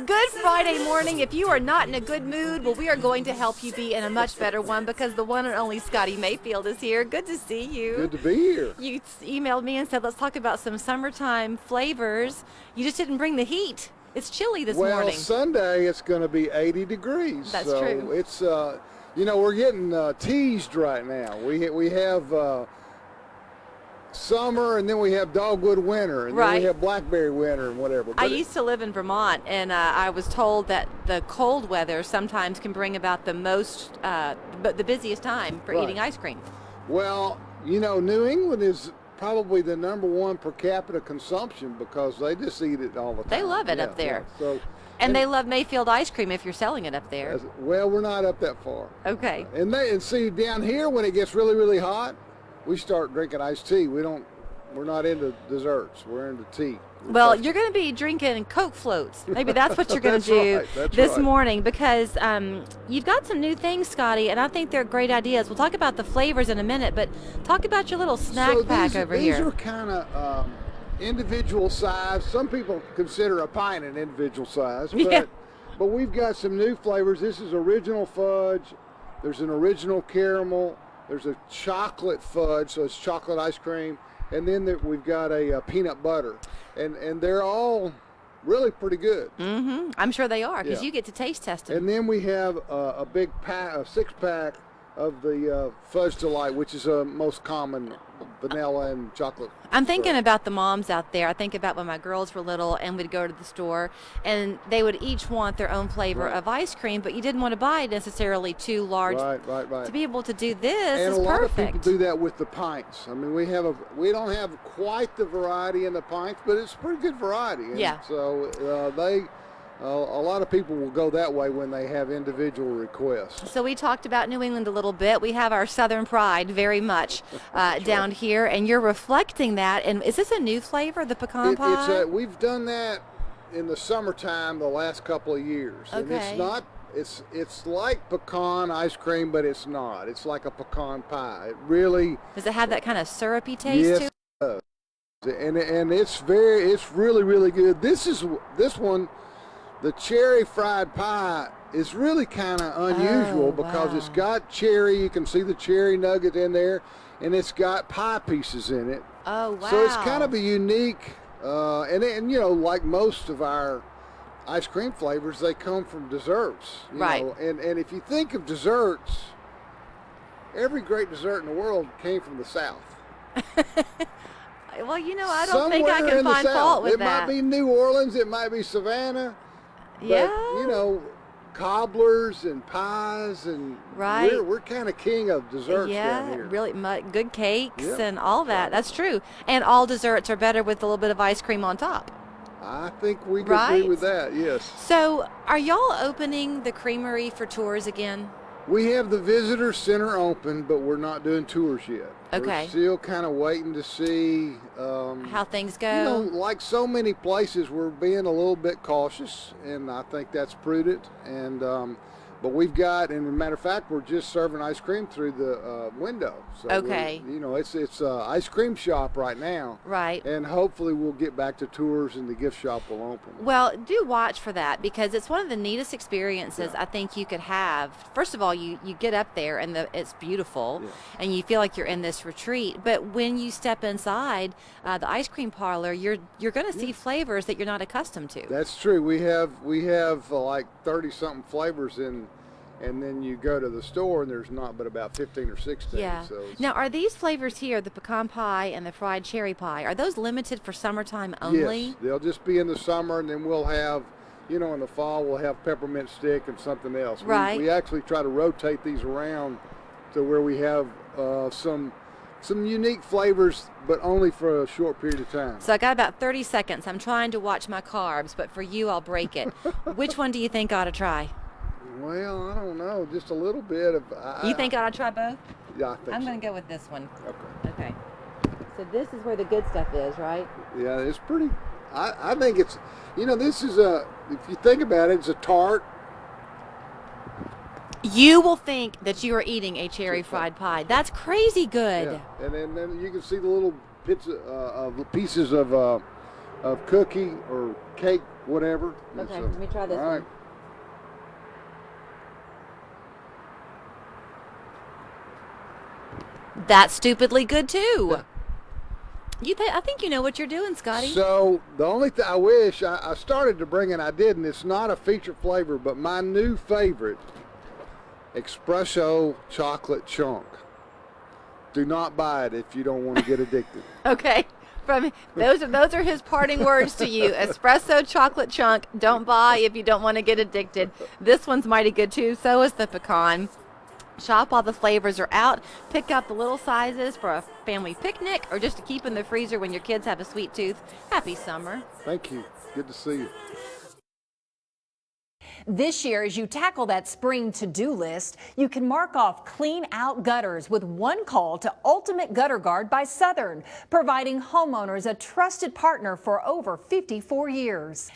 Good Friday morning. If you are not in a good mood, well, we are going to help you be in a much better one because the one and only Scottie Mayfield is here. Good to see you. Good to be here. You emailed me and said, let's talk about some summertime flavors. You just didn't bring the heat. It's chilly this morning. Well, Sunday it's going to be 80 degrees. That's so true. It's, we're getting teased right now. We have summer, and then we have dogwood winter, and then we have blackberry winter and whatever. But I used to live in Vermont, and I was told that the cold weather sometimes can bring about the busiest time for eating ice cream. Well, New England is probably the #1 per capita consumption because they just eat it all the time. They love it up there. Yeah. So, and they love Mayfield ice cream if you're selling it up there. Well, we're not up that far. Okay. And see, down here when it gets really, really hot, we start drinking iced tea. We're not into desserts. We're into tea. Well, you're going to be drinking Coke floats. Maybe that's what you're going to do this morning because you've got some new things, Scottie, and I think they're great ideas. We'll talk about the flavors in a minute, but talk about your little snack pack over here. These are kind of individual size. Some people consider a pint an individual size, but we've got some new flavors. This is original fudge. There's an original caramel. There's a chocolate fudge, so it's chocolate ice cream. And then we've got a peanut butter. And they're all really pretty good. Mm-hmm. I'm sure they are because you get to taste test them. And then we have a big pack, a 6-pack of the Fudge Delight, which is a most common vanilla and chocolate. I'm thinking about the moms out there. I think about when my girls were little and we'd go to the store and they would each want their own flavor of ice cream, but you didn't want to buy necessarily too large. Right. To be able to do this is perfect. And a lot of people do that with the pints. I mean, we don't have quite the variety in the pints, but it's a pretty good variety. And so a lot of people will go that way when they have individual requests. So we talked about New England a little bit. We have our Southern pride very much down here, and you're reflecting that. And is this a new flavor, the pecan pie? We've done that in the summertime the last couple of years. Okay. And it's like pecan ice cream, but it's not. It's like a pecan pie. It really. Does it have that kind of syrupy taste to it? Yes, it does. And it's really, really good. This one. The cherry fried pie is really kind of unusual because it's got cherry. You can see the cherry nugget in there, and it's got pie pieces in it. Oh, wow. So it's kind of a unique, and like most of our ice cream flavors, they come from desserts. You know? And if you think of desserts, every great dessert in the world came from the South. Well, I don't think I can find fault with that. It might be New Orleans, it might be Savannah. But, cobblers and pies and we're kind of king of desserts down here. Really good cakes and all that. That's true. And all desserts are better with a little bit of ice cream on top. I think we can agree with that, yes. So are y'all opening the Creamery for tours again? We have the visitor center open, but we're not doing tours yet. Okay. We're still kind of waiting to see how things go. Like so many places, we're being a little bit cautious, and I think that's prudent. And but we've got, and as a matter of fact, we're just serving ice cream through the window. So it's an ice cream shop right now. Right. And hopefully we'll get back to tours and the gift shop will open. Well, do watch for that because it's one of the neatest experiences I think you could have. First of all, you get up there and it's beautiful and you feel like you're in this retreat. But when you step inside the ice cream parlor, you're going to see flavors that you're not accustomed to. That's true. We have like 30-something flavors in. And then you go to the store and there's not but about 15 or 16. Yeah. So now, are these flavors here, the pecan pie and the fried cherry pie, are those limited for summertime only? Yes, they'll just be in the summer, and then we'll have, in the fall we'll have peppermint stick and something else. Right. We actually try to rotate these around to where we have some unique flavors, but only for a short period of time. So I got about 30 seconds. I'm trying to watch my carbs, but for you, I'll break it. Which one do you think I ought to try? Well, I don't know, just a little bit of. You think I ought to try both? Yeah, I think I'm going to go with this one. Okay. So this is where the good stuff is, right? Yeah, it's pretty. I think it's. This is if you think about it, it's a tart. You will think that you are eating a cherry fried pie. That's crazy good. Yeah. And then you can see the little pieces of cookie or cake whatever. Okay, let me try this all right. one. That's stupidly good too. I think you know what you're doing, Scotty. So the only thing I wish I started to bring it, I didn't. It's not a featured flavor, but my new favorite, espresso chocolate chunk. Do not buy it if you don't want to get addicted. Okay. Those are his parting words to you. Espresso chocolate chunk. Don't buy if you don't want to get addicted. This one's mighty good too. So is the pecan. Shop while the flavors are out. Pick up the little sizes for a family picnic or just to keep in the freezer when your kids have a sweet tooth. Happy summer. Thank you. Good to see you. This year, as you tackle that spring to-do list, you can mark off clean out gutters with one call to Ultimate Gutter Guard by Southern, providing homeowners a trusted partner for over 54 years.